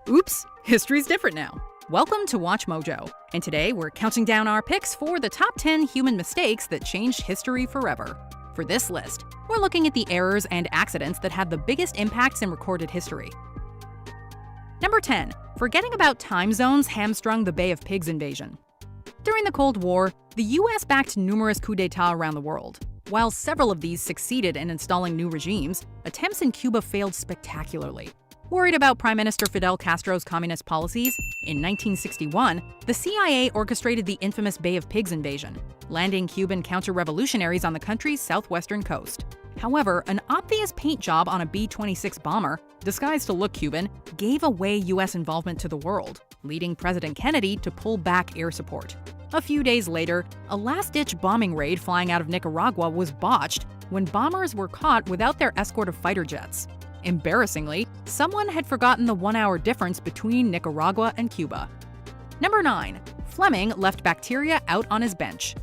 Oops, history's different now. Welcome to Watch Mojo, and today we're counting down our picks for the top 10 human mistakes that changed history forever. For this list, we're looking at the errors and accidents that had the biggest impacts in recorded history. Number 10. Forgetting about time zones hamstrung the Bay of Pigs invasion. During the Cold War, the US backed numerous coups d'etat around the world. While several of these succeeded in installing new regimes, attempts in Cuba failed spectacularly. Worried about Prime Minister Fidel Castro's communist policies, in 1961, the CIA orchestrated the infamous Bay of Pigs invasion, landing Cuban counter-revolutionaries on the country's southwestern coast. However, an obvious paint job on a B-26 bomber, disguised to look Cuban, gave away US involvement to the world, leading President Kennedy to pull back air support. A few days later, a last-ditch bombing raid flying out of Nicaragua was botched when bombers were caught without their escort of fighter jets. Embarrassingly, someone had forgotten the 1-hour difference between Nicaragua and Cuba. Number 9. Fleming left bacteria out on his bench.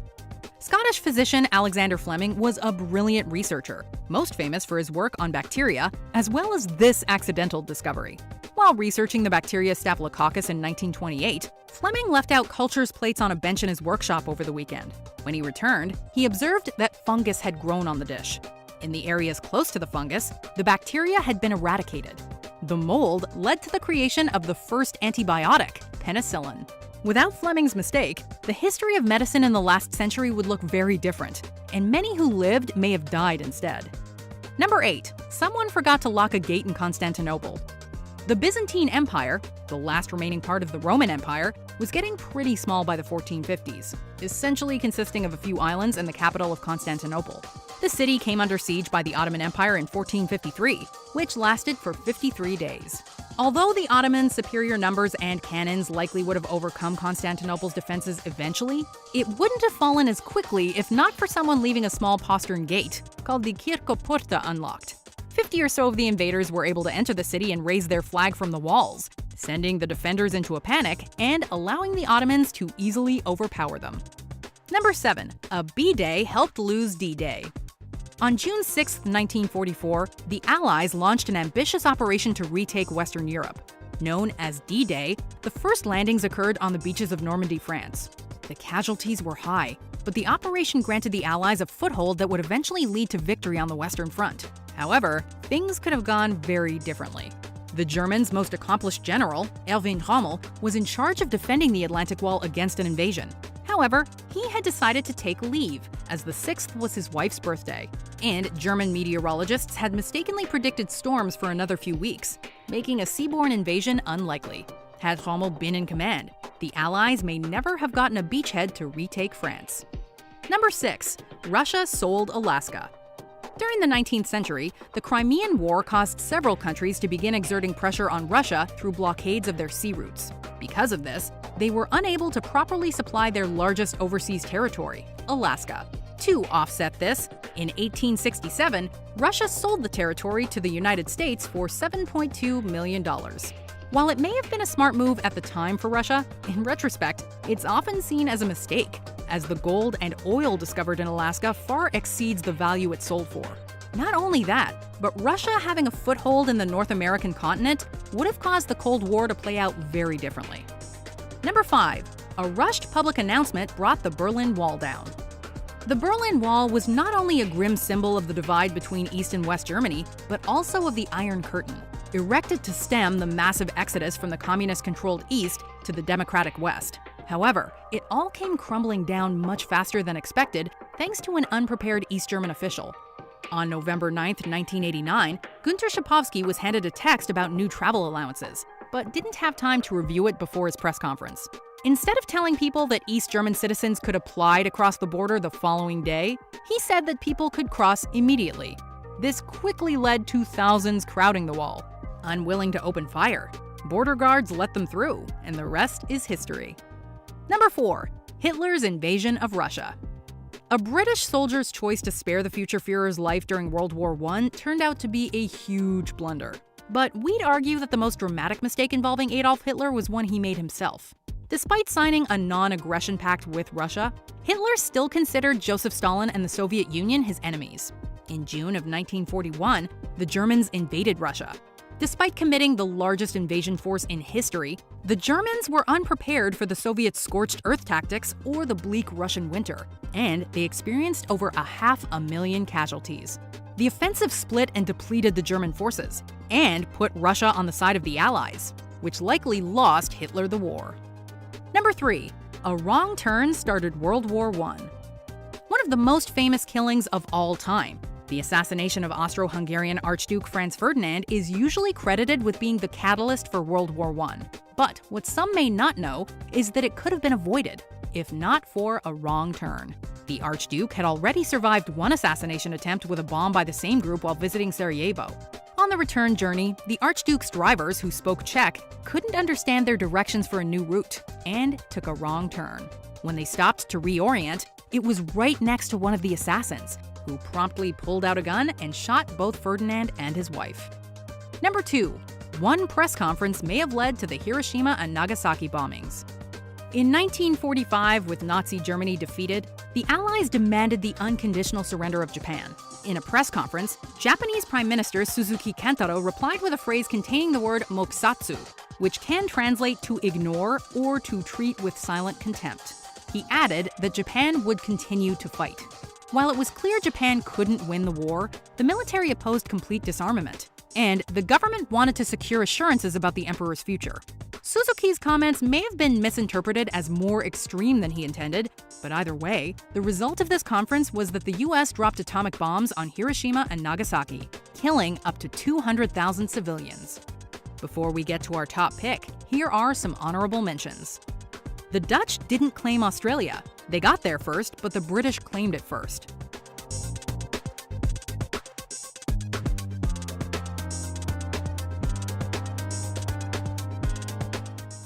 Scottish physician Alexander Fleming was a brilliant researcher, most famous for his work on bacteria, as well as this accidental discovery. While researching the bacteria Staphylococcus in 1928, Fleming left out cultures plates on a bench in his workshop over the weekend. When he returned, he observed that fungus had grown on the dish. In the areas close to the fungus, the bacteria had been eradicated. The mold led to the creation of the first antibiotic, penicillin. Without Fleming's mistake, the history of medicine in the last century would look very different, and many who lived may have died instead. Number 8. Someone forgot to lock a gate in Constantinople. The Byzantine Empire, the last remaining part of the Roman Empire, was getting pretty small by the 1450s, essentially consisting of a few islands and the capital of Constantinople. The city came under siege by the Ottoman Empire in 1453, which lasted for 53 days. Although the Ottomans' superior numbers and cannons likely would have overcome Constantinople's defenses eventually, it wouldn't have fallen as quickly if not for someone leaving a small postern gate, called the Kirkoporta, unlocked. 50 or so of the invaders were able to enter the city and raise their flag from the walls, sending the defenders into a panic and allowing the Ottomans to easily overpower them. Number 7. A B-Day helped lose D-Day. On June 6, 1944, the Allies launched an ambitious operation to retake Western Europe. Known as D-Day, the first landings occurred on the beaches of Normandy, France. The casualties were high, but the operation granted the Allies a foothold that would eventually lead to victory on the Western Front. However, things could have gone very differently. The Germans' most accomplished general, Erwin Rommel, was in charge of defending the Atlantic Wall against an invasion. However, he had decided to take leave, as the 6th was his wife's birthday, and German meteorologists had mistakenly predicted storms for another few weeks, making a seaborne invasion unlikely. Had Rommel been in command, the Allies may never have gotten a beachhead to retake France. Number 6. Russia sold Alaska. During the 19th century, the Crimean War caused several countries to begin exerting pressure on Russia through blockades of their sea routes. Because of this, they were unable to properly supply their largest overseas territory, Alaska. To offset this, in 1867, Russia sold the territory to the United States for $7.2 million. While it may have been a smart move at the time for Russia, in retrospect, it's often seen as a mistake, as the gold and oil discovered in Alaska far exceeds the value it sold for. Not only that, but Russia having a foothold in the North American continent would have caused the Cold War to play out very differently. Number 5. A rushed public announcement brought the Berlin Wall down. The Berlin Wall was not only a grim symbol of the divide between East and West Germany, but also of the Iron Curtain, erected to stem the massive exodus from the communist-controlled East to the democratic West. However, it all came crumbling down much faster than expected thanks to an unprepared East German official. On November 9, 1989, Günter Schabowski was handed a text about new travel allowances, but didn't have time to review it before his press conference. Instead of telling people that East German citizens could apply to cross the border the following day, he said that people could cross immediately. This quickly led to thousands crowding the wall. Unwilling to open fire, border guards let them through, and the rest is history. Number 4. Hitler's invasion of Russia. A British soldier's choice to spare the future Führer's life during World War I turned out to be a huge blunder. But we'd argue that the most dramatic mistake involving Adolf Hitler was one he made himself. Despite signing a non-aggression pact with Russia, Hitler still considered Joseph Stalin and the Soviet Union his enemies. In June of 1941, the Germans invaded Russia. Despite committing the largest invasion force in history, the Germans were unprepared for the Soviets' scorched earth tactics or the bleak Russian winter, and they experienced over 500,000 casualties. The offensive split and depleted the German forces, and put Russia on the side of the Allies, which likely lost Hitler the war. Number 3. A wrong turn started World War I. One of the most famous killings of all time, the assassination of Austro-Hungarian Archduke Franz Ferdinand, is usually credited with being the catalyst for World War I. But what some may not know is that it could have been avoided, if not for a wrong turn. The Archduke had already survived one assassination attempt with a bomb by the same group while visiting Sarajevo. On the return journey, the Archduke's drivers, who spoke Czech, couldn't understand their directions for a new route and took a wrong turn. When they stopped to reorient, it was right next to one of the assassins, who promptly pulled out a gun and shot both Ferdinand and his wife. Number 2. One press conference may have led to the Hiroshima and Nagasaki bombings. In 1945, with Nazi Germany defeated, the Allies demanded the unconditional surrender of Japan. In a press conference, Japanese Prime Minister Suzuki Kantaro replied with a phrase containing the word mokusatsu, which can translate to ignore or to treat with silent contempt. He added that Japan would continue to fight. While it was clear Japan couldn't win the war, the military opposed complete disarmament, and the government wanted to secure assurances about the emperor's future. Suzuki's comments may have been misinterpreted as more extreme than he intended, but either way, the result of this conference was that the US dropped atomic bombs on Hiroshima and Nagasaki, killing up to 200,000 civilians. Before we get to our top pick, here are some honorable mentions. The Dutch didn't claim Australia. They got there first, but the British claimed it first.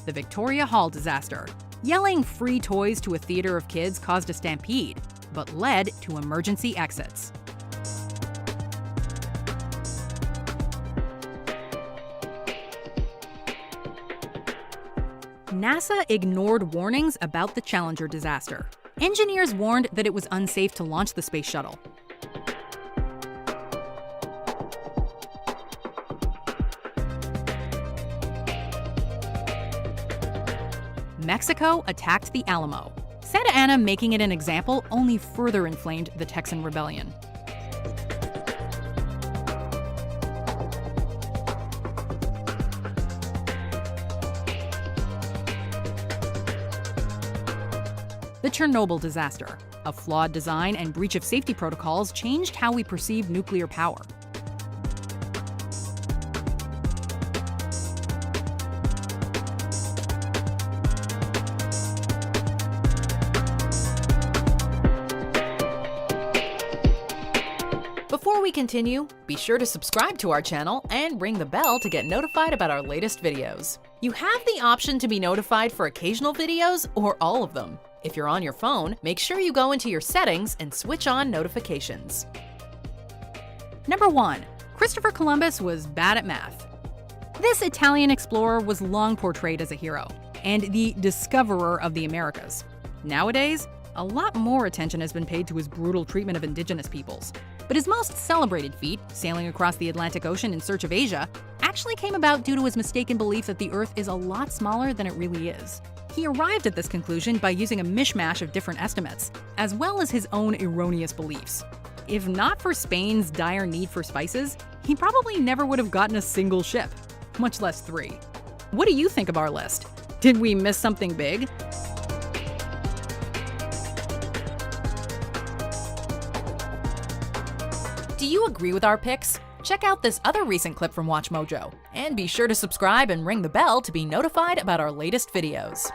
The Victoria Hall disaster. Yelling free toys to a theater of kids caused a stampede, but led to emergency exits. NASA ignored warnings about the Challenger disaster. Engineers warned that it was unsafe to launch the space shuttle. Mexico attacked the Alamo. Santa Anna making it an example only further inflamed the Texan rebellion. The Chernobyl disaster. A flawed design and breach of safety protocols changed how we perceive nuclear power. Before we continue, be sure to subscribe to our channel and ring the bell to get notified about our latest videos. You have the option to be notified for occasional videos or all of them. If you're on your phone, make sure you go into your settings and switch on notifications. Number 1. Christopher Columbus was bad at math. This Italian explorer was long portrayed as a hero and the discoverer of the Americas. Nowadays, a lot more attention has been paid to his brutal treatment of indigenous peoples. But his most celebrated feat, sailing across the Atlantic Ocean in search of Asia, actually came about due to his mistaken belief that the Earth is a lot smaller than it really is. He arrived at this conclusion by using a mishmash of different estimates, as well as his own erroneous beliefs. If not for Spain's dire need for spices, he probably never would have gotten a single ship, much less 3. What do you think of our list? Did we miss something big? Do you agree with our picks? Check out this other recent clip from WatchMojo, and be sure to subscribe and ring the bell to be notified about our latest videos.